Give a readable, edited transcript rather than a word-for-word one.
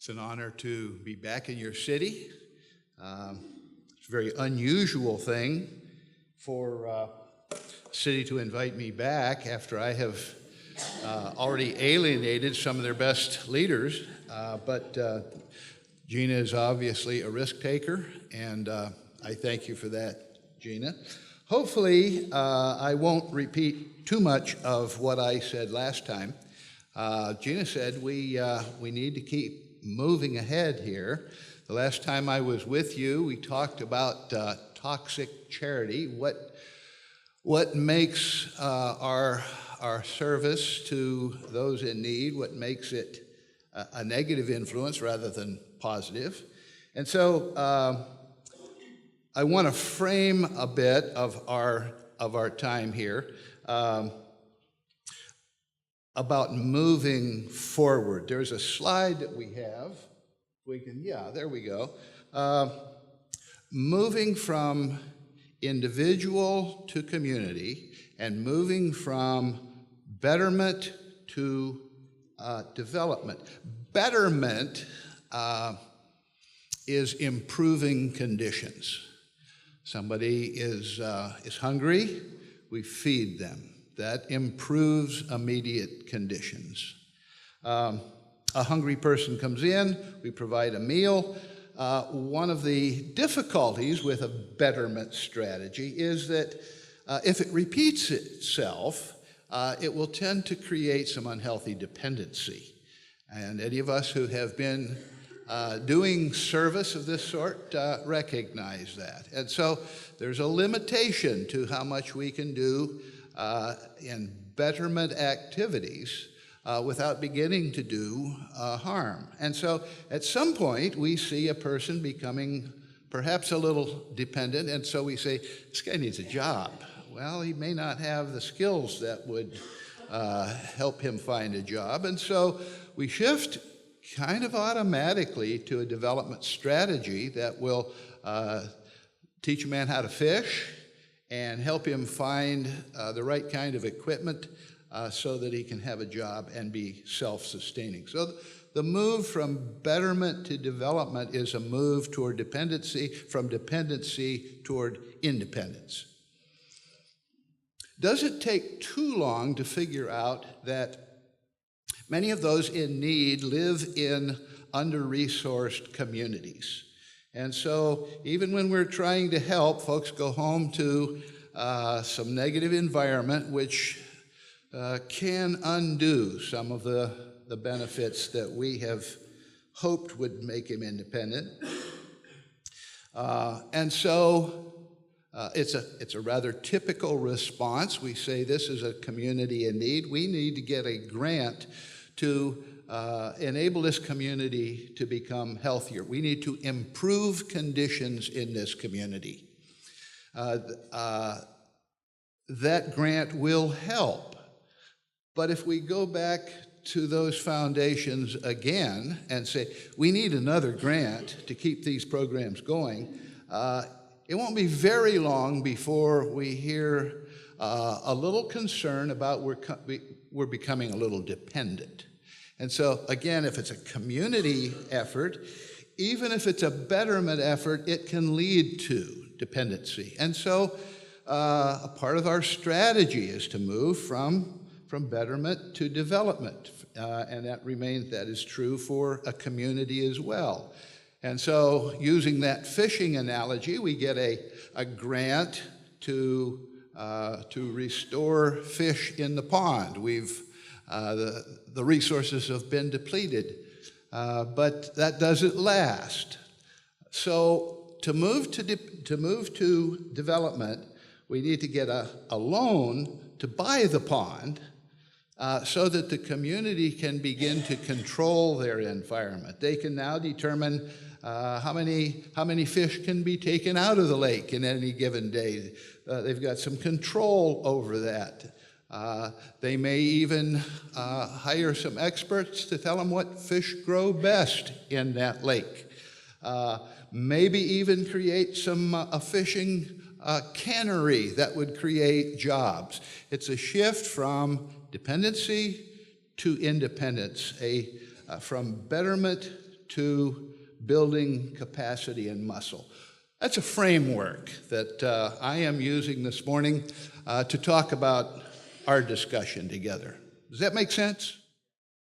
It's an honor to be back in your city. It's a very unusual thing for a city to invite me back after I have already alienated some of their best leaders. But Gina is obviously a risk taker, and I thank you for that, Gina. Hopefully, I won't repeat too much of what I said last time. Gina said we need to keep moving ahead here. The last time I was with you, we talked about toxic charity. What makes our service to those in need? What makes it a negative influence rather than positive? And so I want to frame a bit of our time here about moving forward. There's a slide that we have. There we go. Moving from individual to community and moving from betterment to development. Betterment is improving conditions. Somebody is hungry, we feed them. That improves immediate conditions. A hungry person comes in, we provide a meal. One of the difficulties with a betterment strategy is that if it repeats itself, it will tend to create some unhealthy dependency. And any of us who have been doing service of this sort recognize that. And so there's a limitation to how much we can do in betterment activities without beginning to do harm. And so at some point we see a person becoming perhaps a little dependent, and so we say, this guy needs a job. Well, he may not have the skills that would help him find a job, and so we shift kind of automatically to a development strategy that will teach a man how to fish and help him find the right kind of equipment so that he can have a job and be self-sustaining. So the move from betterment to development is a move toward dependency, from dependency toward independence. Does it take too long to figure out that many of those in need live in under-resourced communities? And so even when we're trying to help, folks go home to some negative environment which can undo some of the benefits that we have hoped would make him independent. And so it's a rather typical response. We say this is a community in need. We need to get a grant to enable this community to become healthier. We need to improve conditions in this community. That grant will help. But if we go back to those foundations again and say, we need another grant to keep these programs going, it won't be very long before we hear a little concern about we're becoming a little dependent. And so, again, if it's a community effort, even if it's a betterment effort, it can lead to dependency. And so a part of our strategy is to move from betterment to development. And that is true for a community as well. And so using that fishing analogy, we get a grant to restore fish in the pond. The resources have been depleted, but that doesn't last. So to move to development, we need to get a loan to buy the pond so that the community can begin to control their environment. They can now determine how many fish can be taken out of the lake in any given day. They've got some control over that. They may even hire some experts to tell them what fish grow best in that lake. Maybe even create a fishing cannery that would create jobs. It's a shift from dependency to independence, from betterment to building capacity and muscle. That's a framework that I am using this morning to talk about our discussion together. Does that make sense?